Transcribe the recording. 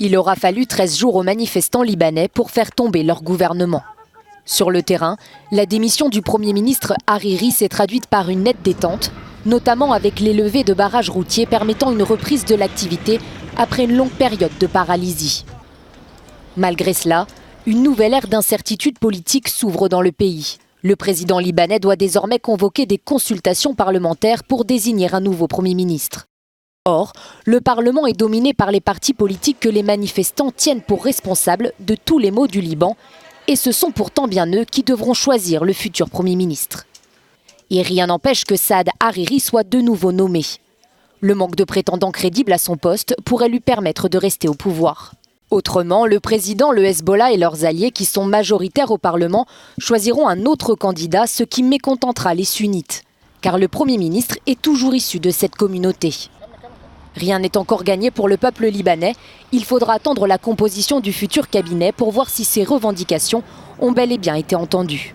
Il aura fallu 13 jours aux manifestants libanais pour faire tomber leur gouvernement. Sur le terrain, la démission du Premier ministre Hariri s'est traduite par une nette détente, notamment avec les levées de barrages routiers permettant une reprise de l'activité après une longue période de paralysie. Malgré cela, une nouvelle ère d'incertitude politique s'ouvre dans le pays. Le président libanais doit désormais convoquer des consultations parlementaires pour désigner un nouveau Premier ministre. Or, le Parlement est dominé par les partis politiques que les manifestants tiennent pour responsables de tous les maux du Liban, et ce sont pourtant bien eux qui devront choisir le futur Premier ministre. Et rien n'empêche que Saad Hariri soit de nouveau nommé. Le manque de prétendants crédibles à son poste pourrait lui permettre de rester au pouvoir. Autrement, le président, le Hezbollah et leurs alliés, qui sont majoritaires au Parlement, choisiront un autre candidat, ce qui mécontentera les sunnites, car le Premier ministre est toujours issu de cette communauté. Rien n'est encore gagné pour le peuple libanais. Il faudra attendre la composition du futur cabinet pour voir si ses revendications ont bel et bien été entendues.